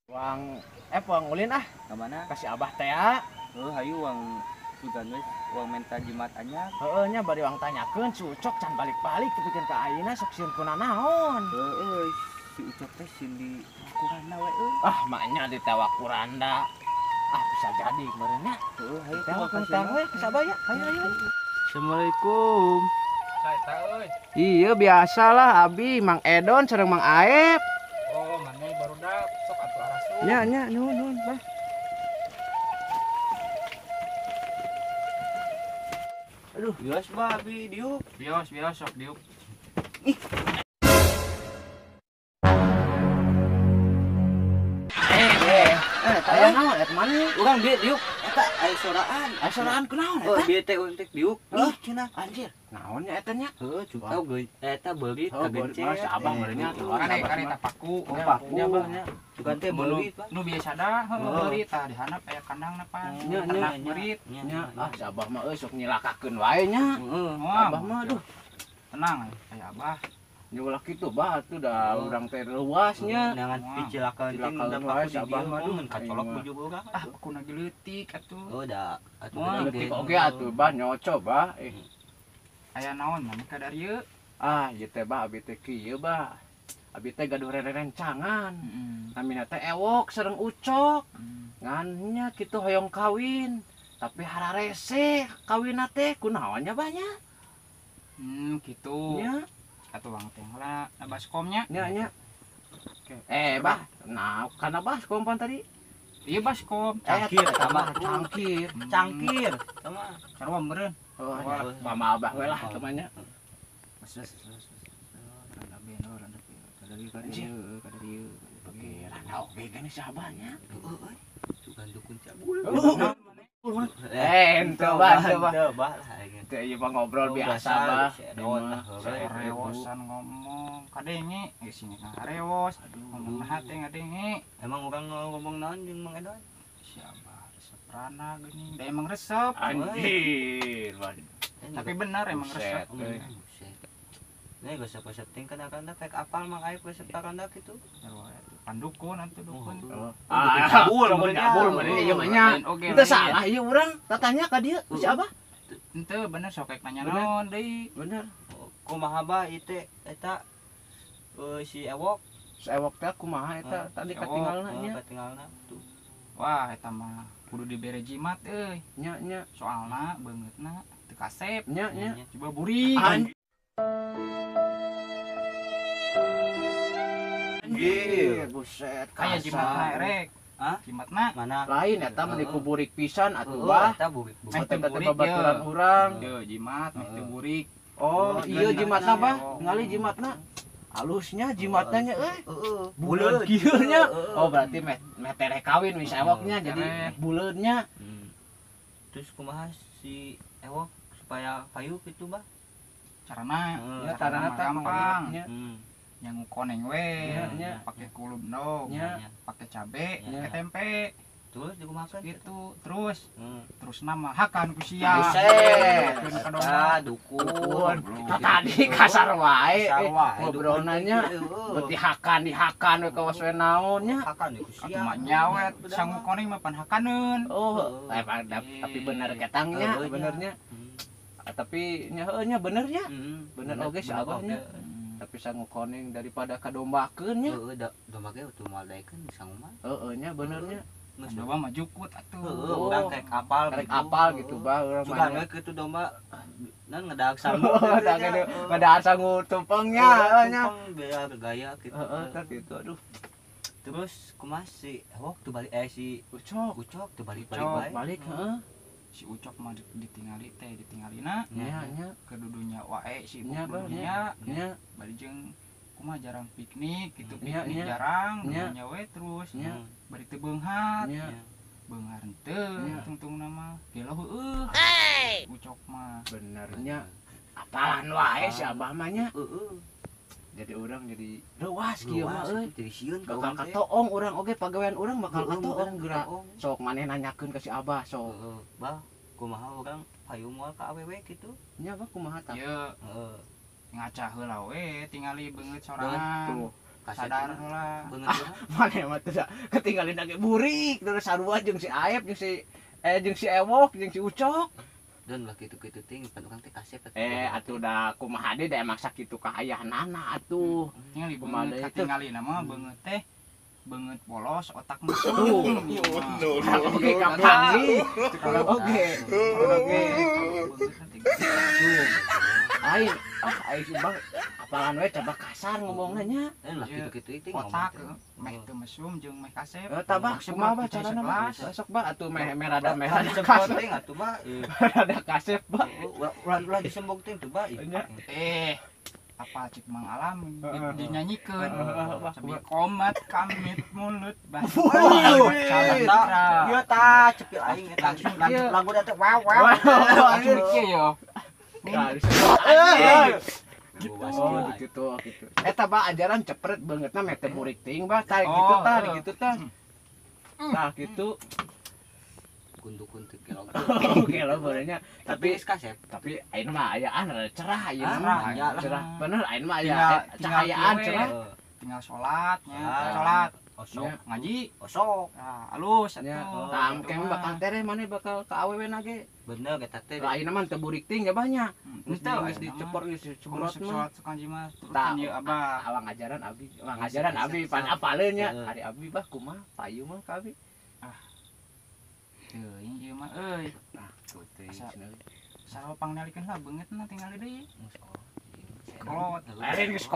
Uang ulin ah, Ke mana? kasih abah teh ya. Hayu uang juga guys, uang minta jimat anyar. Heeh nya bari uang tanyakeun si Ucok can balik-balik tepikeun ka ayeuna sok sieun kunaon. Si Ucok teh sieun di Wakuranda we Ah, maknya di Tawakuranda. Ah, bisa jadi kemarin nya. Hayu Tewak tentang we kasabah ya. Ayo. Assalamualaikum. Saeta euy. Iya biasalah Abi, Mang Edon sareng Mang Aep. Oh, maneh barudak sok atuh arasu. Nya nuhun bah. Aduh, bios babi diuk. Bios sok diuk. Aya naon eta mana? Urang bieu diuk eta aya soraan. Aya soraan kunaon Oh, eta? bieu teh untuk diuk. Hah? Ih, cenah. Anjir, naon nya eta nya? Heuh, cukup geus eta beulit Oh, kagencet. mas abang beureunya keluar. Kare tapaku. Oh, paku. Nya bang nya. Bukan teh beulit, Pak. Nu biasa dah, Oh. beurit tah dihandap aya kandangna pan. Nya, Ternak nya. beurit. Nya ah si abah mah euy sok nyilakakeun wae nya. Heeh. Wah, Abah mah aduh, tenang aya abah. nya ulah kitu bah atuh dah urang teh luasnya. Nangan Wah. dicilakan ting Cilakan udah wae, paku di sabah dieu mah, aduh. mun kacolok Aing bujuk urang. Ah, aku lagi leutik atuh. Oh, da atuh Wah, geuning Detik ge. oge atuh bah nyoco bah. Aya naon maneh ka darieu? Ah, ieu teh bah abi teh kieu bah. Abi teh gaduh rerencangan. Heeh. Namina teh ewok sareng Ucok. Ngan nya kitu hoyong kawin. Tapi hararese kawinna teh kunaonnya banyak. Kitu. Nya, Atuh bang teh lah baskomnya. nya. Bah, nah kana bah kompan tadi. Ieu baskom. Cangkir, Eta mah tambah. cangkir. Cangkir. Sama. Sarua meureun. Oh, Oh, mama abah we lah temannya. Oke, rada oke kan sahabanya. Sugan dukun cabul. Ente bah, Bah lah aing. Teh ieu mah ngobrol Oh, biasa biasa, bah. si Edon lah, Rewosan ngomong kadenge geus sini ngarewos ngomong hate ngadenge Emang orang ngomong naon jeung Mang Edon? siapa resep rana geuning da emang resep Anjir, bah. tapi benar emang resep Buset, Buset. Nih gosep-gosep ting kadang-kadang kayak apal Mang Aip gosep takanda gitu. pandukun atuh dukun Oh. Cabul, Cabul, cabul, bener. ieu mah nya. Oke, Teu salah ieu urang tatanya ka dieu si Abah. henteu bener sok kayak nanya Bener. naon deui Bener. Kumaha ba ieu teh eta si Ewok Saewok teh kumaha eta tadi si katinggalna nya. katinggalna tuh. wah eta mah kudu dibere jimat euy Nya. soalna beungeutna teu kasep Nya. coba buring Anjir, buset. kayak jimatna erek Hah? jimatna Mana? Lain eta mah dikuburik pisan atuh Oh, bah. eta burik. Meh teu Eta teh burik, babaturan ye. urang. Yo jimat meh teu burik. Oh, Oh, iya dan jimatna jimatna, bah. ya. Ngali jimatna. Halusnya jimatna nya euy. Heeh. Buleun kieu nya. Oh, berarti meh tereh kawin wis ewoknya jadi tereh. buleunnya. Terus kumaha si Ewok supaya payu gitu bah? Carana Ya carana tarana teh gampang. nya. Yang koneng we, Nya. pakai kulub dong, Nya. pakai cabe, Nya. pakai tempe, Terus dikumakan gitu. Terus Terus nama hakan ku sia. Buset. Hakeun ka domba. eta dukun. Kita tadi kasar wae. Kasar wae, Ngobrol nanya. Berarti dihakan we ka we naonnya. Hakan ieu Atuh sia. mah nyawet, sangu koneng mah pan hakaneun. Oh, tapi bener ketangnya, Heueuh, nya. benernya. Tapi nya heueuh nya benernya. Bener oge si bener Abahnya. oge. Tapi sangu koneng daripada kadombakeun nya. Heeh, domba ge tuh maldaikeun sangu mah. Heeh nya benernya. Geus Domba mah jukut atuh. Heeh, urang kayak kapal Karek apal gitu bah urang Sugan mah. we kitu domba nan ngedaag sangu. Da gede ada sangu tumpengnya nya. Biar bergaya gitu. Heeh tah gitu aduh. Terus kumaha si Ewok tuh balik si Ucok Ucok tuh balik Ucok, bae. balik heeh. Si Ucok mah ditingali teh ditinggalina Nya kedudunya wae si ibu Nya, Bah, kudunya nya bari jeung kumaha jarang piknik gitu Nya, piknik nya. jarang Nya. dudunya we terus nya bari teu beunghat nya. beunghar henteu Nya. tungtung nama gelo heueuh Ucok mah Benernya apalan wae si Abah mah nya. Heeh. Jadi orang jadi leuwas kieu mah Luas euy. jadi sieun ka Bakal urang teh. katoong urang oge pagawean urang bakal Heeh, katoong bakal geura. katoong. Sok maneh nanyakeun ka si Abah sok. Heeh, bah kumaha urang payu moal ka awewe gitu. Nya bah kumaha tah? ieu Heeh. ngaca heula we tingali beungeut Tuh. sorangan sadar lah. Mana mah teh ketinggalin lagi burik terus sarua jeung si Aep jeung si Ewok jeung si Ucok. Dan lah kitu-kitu ting pan urang teh kasep. Atuh da kumaha deui da emang sakitu kahayahanana atuh. Tinggal Kumaha beungeut deui teh. katingalin mah beungeut teh beungeut polos otak Tuh. mesum. Oke kapangi. Oke. Aing aing si Bang apalan we coba kasar ngomongna nya. Dan lah kitu-kitu ting Otak meh teu mesum jeung meh kasep. Tabah kumaha ba carana mah? Sok ba atuh meh rada kasep kasep. ting atuh ba. Rada kasep ba. Ulah disembok ting tuh ba. Apa cik Mang Alam Heeh. dinyanyikeun Heeh. sabi komat kamit mulut bah. Ieu tah cepil aing eta lagu da teh wow wow. Anjir kieu yo. Gitu. Eta ba ajaran cepret bangetna meh teh murik ting ba tah gitu tah gitu tah. Tah gitu. Kuntu-kuntu kilo. Oke lo bolehnya Tapi geus kasep. tapi ayeuna mah ayaan rada cerah ayeuna Ah, mah aya lah. cerah bener ayeuna mah aya Tinggal cahayaan kieu we. cerah. Tinggal salatnya, Ah. salat, Osok, ngaji, osok. nah, alus Ya, atuh. tangkeng bakal tere mana bakal ke awewena ge. Bener eta teh. Lah ayeuna mah teu burik ting ya banyak. Geus Geus dicepor geus dicebrot mah. salat sukanji mah Tah, turutan ieu abah. awang ajaran abi, pan apaleun nya. Heeh. Ari abi bah kumaha payu mah ka abi. Teuing ieu mah euy. Nah, tuh teh. Asa- Sarua pangnalikeun lah beungeutna tinggal deui. Kolot. Lain geus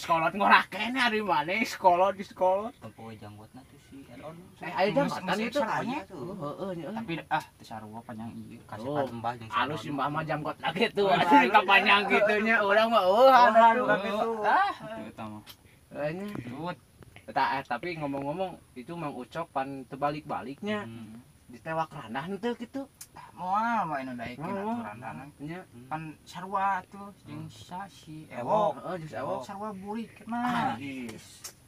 kolot ngorah kene ari maneh sekolot di sekolot. Tempoe janggotna tuh si Elon. Aya jambatan Geus itu. saranya. Heeh nya. Tapi teu sarua panjang ieu Kasepan Oh, embah jeung si alus Elon. simbah mah janggot lagi tuh. Oh, Atuh kapanjang kitu nya urang mah anu gitu. Atuh eta mah. nya. Tut. Tapi ngomong-ngomong itu Mang Ucok pan terbalik-baliknya di tewak randah henteu kitu. Moal mah anu daekeun Moal. aturan Nya. pan sarua tuh jeung si Ewo. Heeh, geus awak. Sarua burik mah.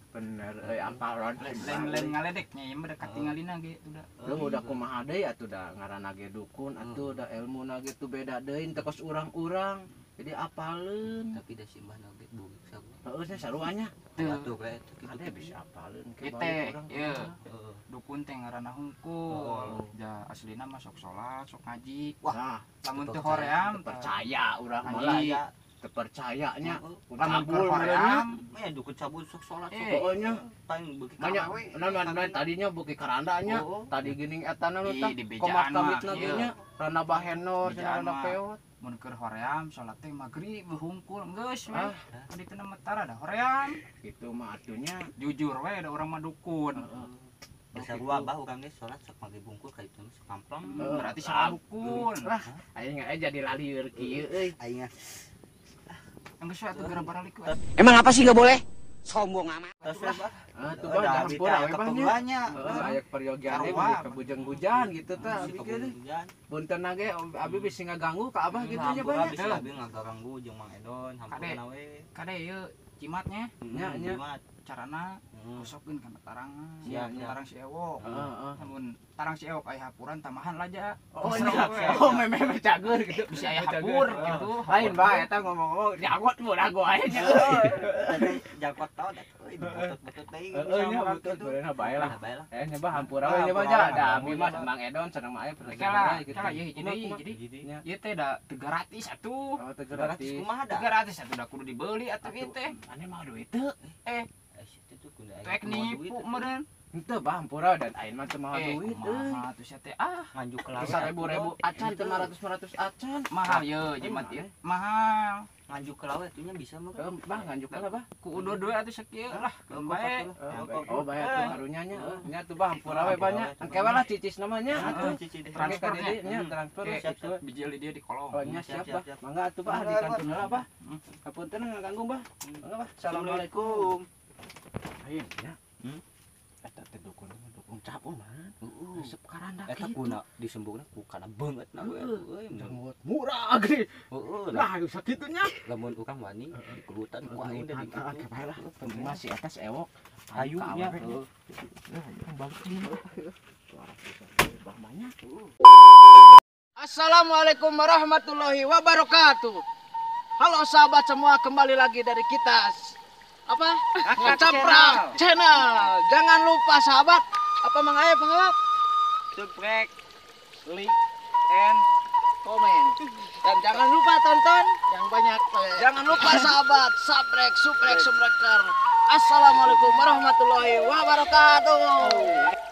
Bener euy apalon Lain ngaledeknya ieu mah dekat tinggalina ge udah. lu udah kumaha deui atuh da ngaranna ge dukun atuh da ilmuna ge tuh beda deui teu kos urang-urang. Jadi apaleun. Tapi da simbah na ge burik sabun. Heueuh nya saruanya. Atuh kae eta kitu. Ade bisa apaleun ke Kita, balik urang. ieu. Heeh. Dukun teh ngaranna hungkul. Ja aslina mah sok salat, sok ngaji. Wah, Lamun teu percaya, hoream percaya urang mah Ngaji. lah. Teu percayanya. lamun Cabul teu marahnya. hoream Mah dukun cabul sok salat sok. Heueuh nya. Paling beuki Banyak, karawe. nah tadinya buki karandanya, Oh. tadi geuning etana nu Ih, tah di bejaan komat mah, kawitna ieu. ge nya, rana bahenor, Bejaan rana mah. peot. mun keur hoream salat teh magrib hungkul geus we. Ah. Tadi teu metara da hoream. Gitu mah atunya. Jujur we da urang mah dukun. Bisa gua bah urang ge salat sok maghrib bungkul ka itu sekamplang. Berarti sarua dukun. Lah, aing jadi lalieur kieu euy. Aing Geus we atuh gara baralik we. Emang apa sih nggak boleh? Sombong amat. tos we bah. Tuh bah campur awe banyak. keperluannya. Aya peryogian ge Sarua. ke bujang-bujang gitu tah. Si Pikir deh. kebutuhan. Punten ge abi bisa ngaganggu ka abah gitu nya Hampura banyak. bisa abi ngaganggu jeung Mang Edon, hampura Kade. nawe. Kade ieu cimatnya Nya, nya. Jimat. carana Hmm. gosokkeun kana tarangan. Nya, nya. Tarang si Ewo. Heeh. Namun tarang si Ewo aya hapuran tamahan laja. Oh, Seru nya. we. Oh, meme cager gitu. Bisa aya Cager. hapur gitu. Lain bah eta ngomong-ngomong jagot murah gua aja. Tapi jakot tau dah euy butut-butut deui. Heeh nya betul benerna bae lah. Bae lah. Nyoba hampura we nyoba aja da abi mah Mang Edon cenah mah aya pernah Kala, gitu. kala ieu hiji deui. Jadi Nya. ieu teh da teu gratis atuh. Oh, teu Gratis gratis. kumaha Teu da? gratis atuh da kudu dibeli atuh ieu teh. Ane mah duit teu. Itu kudu aya Tek nipu meureun. Henteu bah hampura dan aing mah teu mah duit euy. Kumaha atuh sia teh nganjuk ke laut. 1000 acan teu 500 acan. mahal ieu jimat ieu. Mahal. Nganjuk ke laut itunya bisa mah. Bah nganjuk lah bah. Ku udo-udo atuh sakieu lah. Bae. Oh bayar tuh karunya nya. Nya tuh bah hampura we banyak. Engke we lah cicis namanya atuh. Transfer ka dieu nya transfer gitu. Biji li dia di kolong. Oh nya siap bah. Mangga atuh bah di kantun heula bah. Hapunten ngaganggu bah. Mangga bah. Assalamualaikum. Ayo nya. Eta teh dukun capung mah. Resep karanda Eta kitu. kuna disembungna ku kana beungeut na we. Euy Janggut murah gede. Heeh. Nah, sakitunya. Lamun urang wani dikulutan ku aing da Oke bae lah. Penting masih atas ewok. Hayunya. Balik Assalamualaikum warahmatullahi wabarakatuh. Halo sahabat semua, kembali lagi dari kita apa? Ngacaprak channel. Jangan lupa sahabat, apa Mang Ayah pengawat? Subscribe, like, and Komen. Dan jangan lupa tonton yang banyak. Jangan lupa sahabat, subscribe. Assalamualaikum warahmatullahi wabarakatuh.